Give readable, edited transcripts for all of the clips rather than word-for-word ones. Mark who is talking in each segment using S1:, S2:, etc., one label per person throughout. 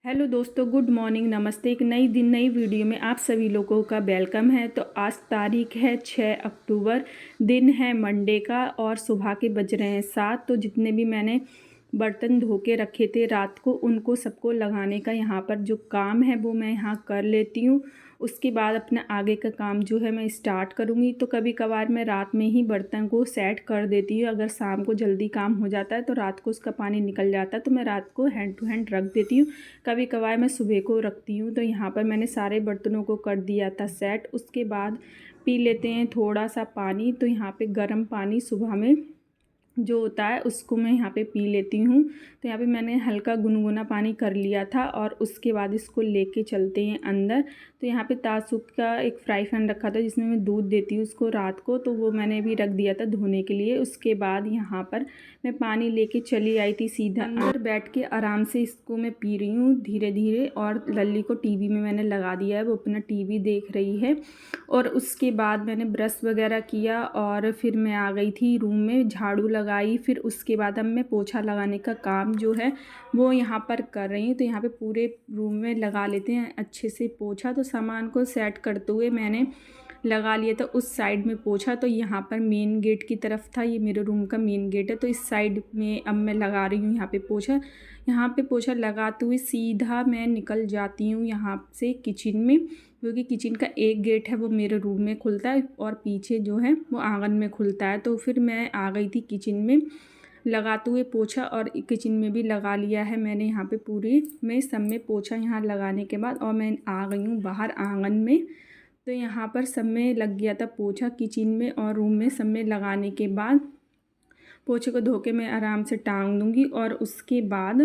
S1: Hello दोस्तों, good morning, नमस्ते। एक नई दिन नई वीडियो में आप सभी लोगों का वेलकम है। तो आज तारीख है 6 अक्टूबर, दिन है मंडे का और सुबह के बज रहे हैं 7। तो जितने भी मैंने बर्तन धो के रखे थे रात को, उनको सबको लगाने का यहाँ पर जो काम है वो मैं यहाँ कर लेती हूँ। उसके बाद अपना आगे का काम जो है मैं स्टार्ट करूँगी। तो कभी कभार मैं रात में ही बर्तन को सेट कर देती हूँ। अगर शाम को जल्दी काम हो जाता है तो रात को उसका पानी निकल जाता है, तो मैं रात को हैंड टू हैंड रख देती हूँ। कभी कभार मैं सुबह को रखती हूँ। तो यहाँ पर मैंने सारे बर्तनों को कर दिया था सेट। उसके बाद पी लेते हैं थोड़ा सा पानी। तो यहाँ पे गर्म पानी सुबह में जो होता है उसको मैं यहाँ पे पी लेती हूँ। तो यहाँ पे मैंने हल्का गुनगुना पानी कर लिया था और उसके बाद इसको लेके चलते हैं अंदर। तो यहाँ पे तासुक का एक फ्राई पैन रखा था जिसमें मैं दूध देती हूँ उसको रात को, तो वो मैंने भी रख दिया था धोने के लिए। उसके बाद यहाँ पर मैं पानी लेके चली आई थी सीधा अंदर। बैठ के आराम से इसको मैं पी रही हूँ धीरे धीरे। और लल्ली को टीवी में मैंने लगा दिया है, वो अपना टीवी देख रही है। और उसके बाद मैंने ब्रश वगैरह किया और फिर मैं आ गई थी रूम में, झाड़ू लगाई। फिर उसके बाद अब मैं पोछा लगाने का काम जो है वो यहाँ पर कर रही हूँ। तो यहाँ पे पूरे रूम में लगा लेते हैं अच्छे से पोछा। तो सामान को सेट करते हुए मैंने लगा लिया था उस साइड में पोछा। तो यहाँ पर मेन गेट की तरफ था, ये मेरे रूम का मेन गेट है, तो इस साइड में अब मैं लगा रही हूँ यहाँ पे पोछा। यहाँ पे पोछा लगाते हुए सीधा मैं निकल जाती हूँ यहाँ से किचन में, क्योंकि किचन का एक गेट है वो मेरे रूम में खुलता है और पीछे जो है वो आंगन में खुलता है। तो फिर मैं आ गई थी किचन में लगाते हुए पोछा, और किचन में भी लगा लिया है मैंने यहाँ पे पूरे में सब में पोछा यहाँ लगाने के बाद। और मैं आ गई हूँ बाहर आंगन में। तो यहाँ पर सब में लग गया था पोछा किचन में और रूम में सब में लगाने के बाद पोछे को धो के मैं आराम से टांग दूँगी और उसके बाद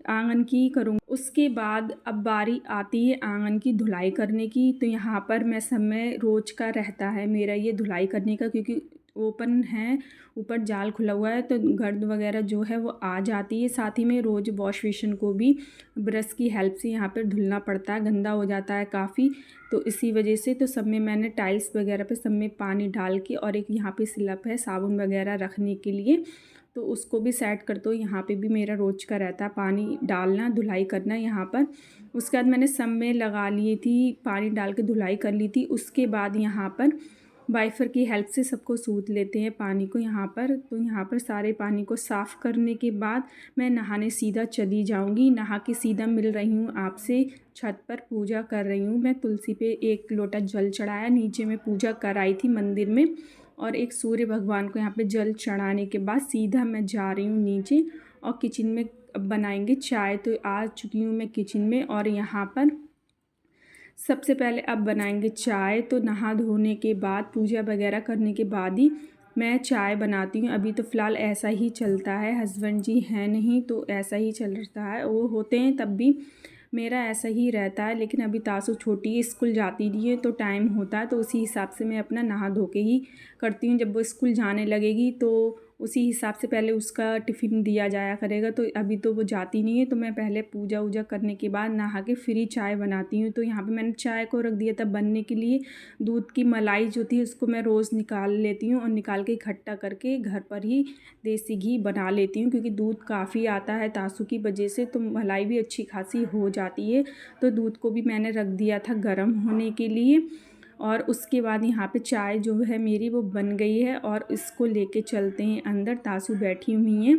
S1: आंगन की करूँगी। उसके बाद अब बारी आती है आंगन की धुलाई करने की। तो यहाँ पर मैं समय रोज़ का रहता है मेरा ये धुलाई करने का, क्योंकि ओपन है, ऊपर जाल खुला हुआ है तो गर्द वगैरह जो है वो आ जाती है। साथ ही में रोज़ वॉश बेसिन को भी ब्रश की हेल्प से यहाँ पर धुलना पड़ता है, गंदा हो जाता है काफ़ी। तो इसी वजह से तो सब में मैंने टाइल्स वगैरह पे सब में पानी डाल के, और एक यहाँ पे स्लैब है साबुन वगैरह रखने के लिए, तो उसको भी सेट कर दो। यहाँ पे भी मेरा रोज़ का रहता है पानी डालना, धुलाई करना यहाँ पर। उसके बाद मैंने सब में लगा लिए थी, पानी डाल के धुलाई कर ली थी। उसके बाद यहाँ पर वाइपर की हेल्प से सबको सूत लेते हैं पानी को यहाँ पर। तो यहाँ पर सारे पानी को साफ़ करने के बाद मैं नहाने सीधा चली जाऊँगी। नहा के सीधा मिल रही हूँ आपसे, छत पर पूजा कर रही हूँ मैं। तुलसी पे एक लोटा जल चढ़ाया, नीचे में पूजा कराई थी मंदिर में, और एक सूर्य भगवान को यहाँ पे जल चढ़ाने के बाद सीधा मैं जा रही हूँ नीचे। और किचन में अब बनाएंगे चाय। तो आ चुकी हूँ मैं किचन में, और यहाँ पर सबसे पहले अब बनाएंगे चाय। तो नहा धोने के बाद पूजा वगैरह करने के बाद ही मैं चाय बनाती हूँ। अभी तो फ़िलहाल ऐसा ही चलता है, हस्बैंड जी हैं नहीं तो ऐसा ही चल रहा है। वो होते हैं तब भी मेरा ऐसा ही रहता है। लेकिन अभी तासु छोटी है, स्कूल जाती नहीं है तो टाइम होता है, तो उसी हिसाब से मैं अपना नहा धो के ही करती हूँ। जब वो स्कूल जाने लगेगी तो उसी हिसाब से पहले उसका टिफ़िन दिया जाया करेगा। तो अभी तो वो जाती नहीं है, तो मैं पहले पूजा वूजा करने के बाद नहा के फिर ही चाय बनाती हूँ। तो यहाँ पे मैंने चाय को रख दिया था बनने के लिए। दूध की मलाई जो थी उसको मैं रोज़ निकाल लेती हूँ, और निकाल के इकट्ठा करके घर पर ही देसी घी बना लेती हूँ, क्योंकि दूध काफ़ी आता है तासु की वजह से, तो मलाई भी अच्छी खासी हो जाती है। तो दूध को भी मैंने रख दिया था गर्म होने के लिए। और उसके बाद यहाँ पे चाय जो है मेरी वो बन गई है, और इसको लेके चलते हैं अंदर। तासु बैठी हुई हैं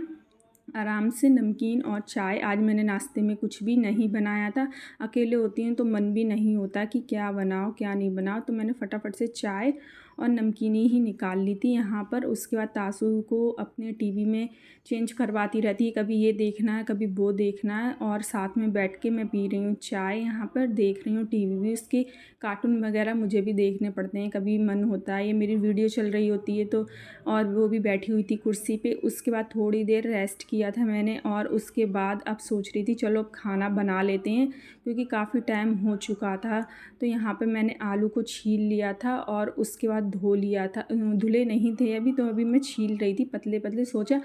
S1: आराम से, नमकीन और चाय। आज मैंने नाश्ते में कुछ भी नहीं बनाया था, अकेले होती हूँ तो मन भी नहीं होता कि क्या बनाओ क्या नहीं बनाओ। तो मैंने फटाफट से चाय और नमकीनी ही निकाल ली थी यहाँ पर। उसके बाद तासु को अपने टीवी में चेंज करवाती रहती है, कभी ये देखना है कभी वो देखना है, और साथ में बैठ के मैं पी रही हूँ चाय, यहाँ पर देख रही हूँ टीवी भी। उसके कार्टून वगैरह मुझे भी देखने पड़ते हैं, कभी मन होता है, ये मेरी वीडियो चल रही होती है तो। और वो भी बैठी हुई थी कुर्सी पे। उसके बाद थोड़ी देर रेस्ट किया था मैंने, और उसके बाद अब सोच रही थी चलो खाना बना लेते हैं, क्योंकि काफ़ी टाइम हो चुका था। तो यहाँ पे मैंने आलू को छील लिया था और उसके बाद धो लिया था, धुले नहीं थे अभी, तो अभी मैं छील रही थी पतले पतले। सोचा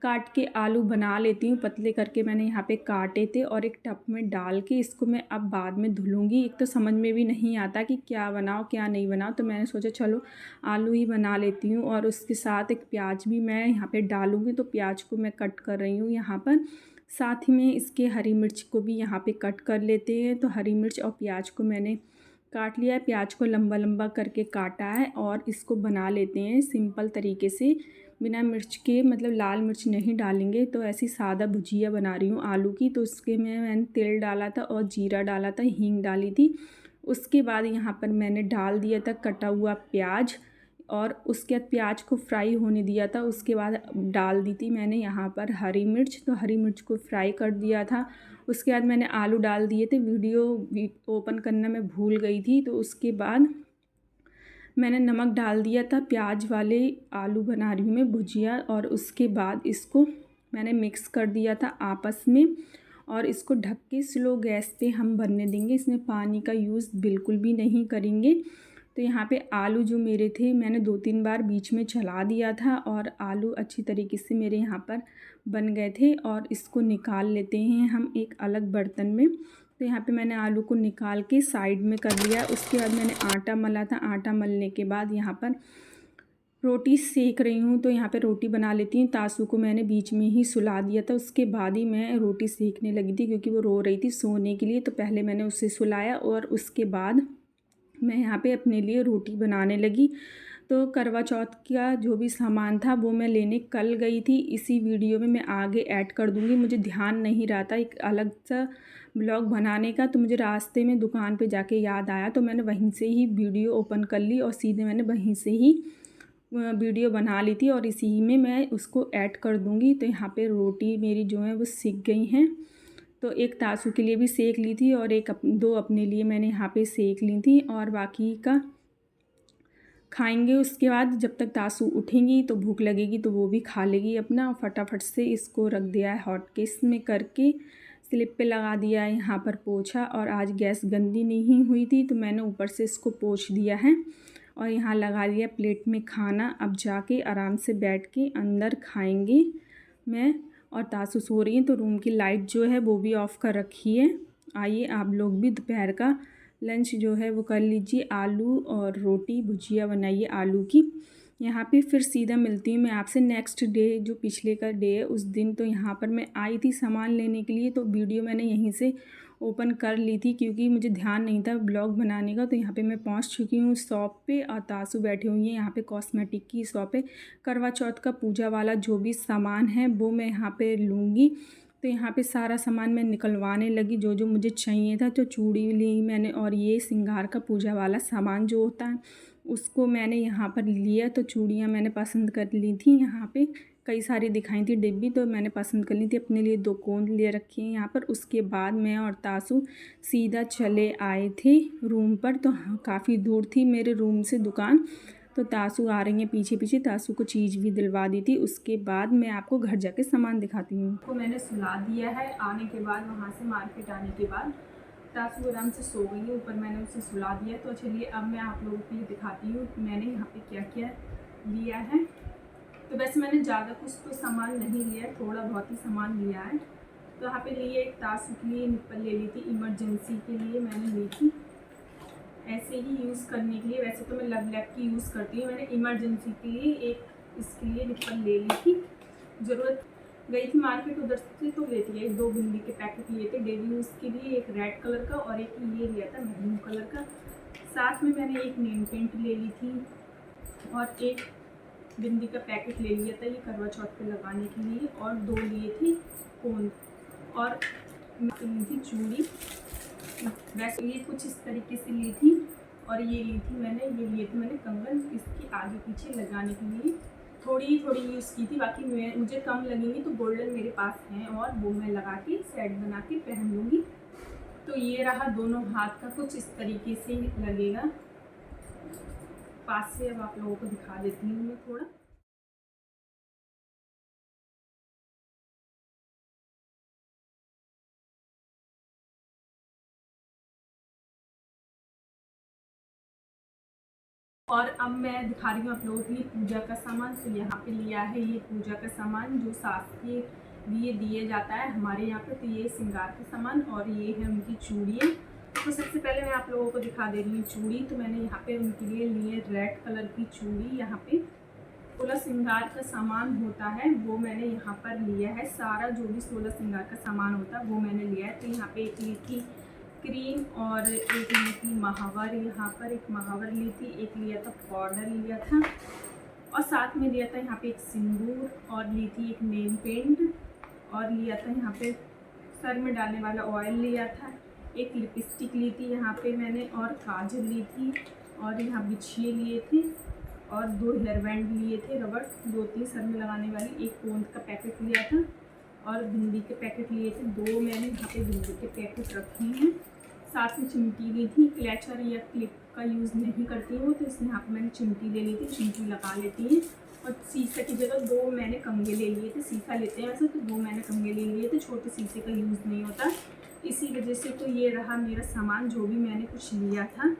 S1: काट के आलू बना लेती हूँ, पतले करके मैंने यहाँ पे काटे थे, और एक टब में डाल के इसको मैं अब बाद में धुलूँगी। एक तो समझ में भी नहीं आता कि क्या बनाओ क्या नहीं बनाओ, तो मैंने सोचा चलो आलू ही बना लेती हूँ। और उसके साथ एक प्याज भी मैं यहाँ पे डालूँगी, तो प्याज को मैं कट कर रही हूँ यहाँ पर। साथ ही में इसके हरी मिर्च को भी यहाँ पे कट कर लेते हैं। तो हरी मिर्च और प्याज को मैंने काट लिया है, प्याज को लंबा लंबा करके काटा है और इसको बना लेते हैं सिंपल तरीके से, बिना मिर्च के, मतलब लाल मिर्च नहीं डालेंगे। तो ऐसी सादा भुजिया बना रही हूँ आलू की। तो उसके में मैंने तेल डाला था और जीरा डाला था, हींग डाली थी। उसके बाद यहाँ पर मैंने डाल दिया था कटा हुआ प्याज और उसके बाद प्याज को फ्राई होने दिया था। उसके बाद डाल दी थी मैंने यहाँ पर हरी मिर्च। तो हरी मिर्च को फ्राई कर दिया था। उसके बाद मैंने आलू डाल दिए थे, वीडियो ओपन करना मैं भूल गई थी। तो उसके बाद मैंने नमक डाल दिया था। प्याज वाले आलू बना रही हूँ मैं भुजिया। और उसके बाद इसको मैंने मिक्स कर दिया था आपस में और इसको ढक के स्लो गैस पे हम बनने देंगे। इसमें पानी का यूज़ बिल्कुल भी नहीं करेंगे। तो यहाँ पे आलू जो मेरे थे मैंने 2-3 बार बीच में चला दिया था और आलू अच्छी तरीके से मेरे यहाँ पर बन गए थे। और इसको निकाल लेते हैं हम एक अलग बर्तन में। तो यहाँ पे मैंने आलू को निकाल के साइड में कर लिया। उसके बाद मैंने आटा मला था। आटा मलने के बाद यहाँ पर रोटी सेक रही हूँ। तो यहाँ पे रोटी बना लेती हूँ। तासू को मैंने बीच में ही सुला दिया था, उसके बाद ही मैं रोटी सेकने लगी थी क्योंकि वो रो रही थी सोने के लिए। तो पहले मैंने उसे सुलाया और उसके बाद मैं यहाँ पे अपने लिए रोटी बनाने लगी। तो करवा चौथ का जो भी सामान था वो मैं लेने कल गई थी। इसी वीडियो में मैं आगे ऐड कर दूँगी। मुझे ध्यान नहीं रहा था एक अलग सा ब्लॉग बनाने का। तो मुझे रास्ते में दुकान पे जाके याद आया, तो मैंने वहीं से ही वीडियो ओपन कर ली और सीधे मैंने वहीं से ही वीडियो बना ली थी और इसी में मैं उसको ऐड कर दूँगी। तो यहाँ पे रोटी मेरी जो है वो सिक गई हैं। तो एक तासू के लिए भी सेक ली थी और दो अपने लिए मैंने यहाँ पे सेक ली थी और बाकी का खाएंगे। उसके बाद जब तक तासू उठेंगी तो भूख लगेगी तो वो भी खा लेगी अपना। फटाफट से इसको रख दिया है हॉट केस में करके, स्लिप पे लगा दिया है यहाँ पर पोछा। और आज गैस गंदी नहीं हुई थी तो मैंने ऊपर से इसको पोंछ दिया है और यहाँ लगा दिया प्लेट में खाना। अब जाके आराम से बैठ के अंदर खाएंगे मैं और तासू सो रही है। तो रूम की लाइट जो है वो भी ऑफ़ कर रखी है। आइए आप लोग भी दोपहर का लंच जो है वो कर लीजिए। आलू और रोटी भुजिया बनाइए आलू की। यहाँ पे फिर सीधा मिलती हूँ मैं आपसे नेक्स्ट डे, जो पिछले का डे है उस दिन। तो यहाँ पर मैं आई थी सामान लेने के लिए, तो वीडियो मैंने यहीं से ओपन कर ली थी क्योंकि मुझे ध्यान नहीं था ब्लॉग बनाने का। तो यहाँ पे मैं पहुँच चुकी हूँ शॉप पे और तासू बैठे हुई हैं। यहाँ पे कॉस्मेटिक की शॉप है। करवा चौथ का पूजा वाला जो भी सामान है वो मैं यहाँ पे लूँगी। तो यहाँ पे सारा सामान मैं निकलवाने लगी जो जो मुझे चाहिए था। तो चूड़ी ली मैंने और ये श्रृंगार का पूजा वाला सामान जो होता है उसको मैंने यहाँ पर लिया। तो चूड़ियाँ मैंने पसंद कर ली थी, यहाँ पे कई सारी दिखाई थी डिब्बी, तो मैंने पसंद कर ली थी। अपने लिए 2 कोन ले रखी हैं यहाँ पर। उसके बाद मैं और तासू सीधा चले आए थे रूम पर। तो काफ़ी दूर थी मेरे रूम से दुकान। तो तासू आ रही हैं पीछे पीछे, तासू को चीज़ भी दिलवा दी थी। उसके बाद मैं आपको घर जाके सामान दिखाती हूँ। को मैंने सुला दिया है आने के बाद, वहाँ से मार्केट आने के बाद तासू आराम से सो गई है। ऊपर मैंने उसे सुला दिया। तो चलिए अब मैं आप लोगों के लिए दिखाती हूँ मैंने यहाँ पे क्या क्या लिया है। तो वैसे मैंने ज़्यादा कुछ तो सामान नहीं लिया है, थोड़ा बहुत ही सामान लिया है। तो यहाँ पे लिए एक तासू के लिए निप्पल ले ली थी, इमरजेंसी के लिए मैंने ली थी, ऐसे ही यूज़ करने के लिए। वैसे तो मैं लव लैक की यूज़ करती हूँ, मैंने इमरजेंसी के लिए एक इसके लिए निप्पल ले ली थी। ज़रूरत गई थी मार्केट उधर से तो लेती है। 2 बिंदी के पैकेट लिए थे डेली यूज़ के लिए, एक रेड कलर का और एक ये लिया था मैरून कलर का। साथ में मैंने एक नेल पेंट ले ली थी और एक बिंदी का पैकेट ले लिया था ये करवा चौथ पे लगाने के लिए। और 2 लिए थे कोन और ली थी चूड़ी। वैसे ये कुछ इस तरीके से ली थी। और ये ली थी मैंने, ये लिए थे मैंने कंगन इसके आगे पीछे लगाने के लिए। थोड़ी थोड़ी यूज़ की थी, बाकी मुझे कम लगेंगी तो गोल्डन मेरे पास हैं और वो मैं लगा के सेट बना के पहन लूँगी। तो ये रहा दोनों हाथ का, कुछ इस तरीके से लगेगा। पास से अब आप लोगों को दिखा देती हूँ मैं थोड़ा। और अब मैं दिखा रही हूँ आप लोगों के लिए पूजा का सामान। तो यहाँ पे लिया है ये पूजा का सामान जो सास के लिए दिए जाता है हमारे यहाँ पे। तो ये श्रृंगार का सामान और ये है उनकी चूड़ियाँ। तो सबसे पहले मैं आप लोगों को दिखा दे रही हूँ चूड़ी। तो मैंने यहाँ पे उनके लिए लिए रेड कलर की चूड़ी। यहाँ पे 16 श्रृंगार का सामान होता है वो मैंने यहाँ पर लिया है। सारा जो भी 16 श्रृंगार का सामान होता है वो मैंने लिया है। तो यहाँ पे एक ली थी क्रीम और एक ली थी महावर, यहाँ पर एक महावर ली थी, एक लिया था पाउडर लिया था और साथ में लिया था यहाँ पे एक सिंदूर और ली थी एक नेल पेंट और लिया था यहाँ पे सर में डालने वाला ऑयल लिया था, एक लिपस्टिक ली थी यहाँ पे मैंने और काजल ली थी और यहाँ बिछिए लिए थे और 2 हेयर बैंड लिए थे रबड़, 2-3 सर में लगाने वाली, एक पोंद का पैकेट लिया था और बिंदी के पैकेट लिए थे 2 मैंने यहाँ पे बिंदी के पैकेट रखे हैं। साथ में चिमटी ली थी, क्लचर या क्लिप का यूज़ नहीं करती हूँ तो इसलिए यहाँ पर मैंने चिमटी ले ली थी, चिमटी लगा लेती है। और शीशे की जगह 2 मैंने कंघे ले लिए थे, शीशा लेते हैं वैसे तो 2 मैंने कंघे ले लिए थे, छोटे शीशे का यूज़ नहीं होता इसी वजह से। तो ये रहा मेरा सामान जो भी मैंने कुछ लिया था।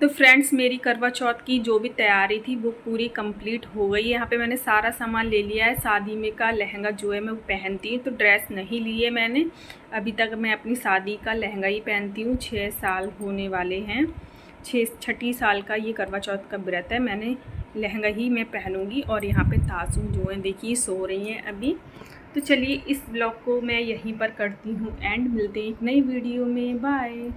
S1: तो फ्रेंड्स मेरी करवा चौथ की जो भी तैयारी थी वो पूरी कंप्लीट हो गई है। यहाँ पे मैंने सारा सामान ले लिया है। शादी में का लहंगा जो है मैं वो पहनती हूँ तो ड्रेस नहीं ली है मैंने अभी तक। मैं अपनी शादी का लहंगा ही पहनती हूँ। 6 साल होने वाले हैं, 6 साल का ये करवा चौथ का व्रत है। मैंने लहंगा ही मैं पहनूँगी। और यहाँ पे तासू जो है देखिए सो रही हैं अभी। तो चलिए इस ब्लॉग को मैं यहीं पर करती हूँ एंड मिलते हैं एक नई वीडियो में। बाय।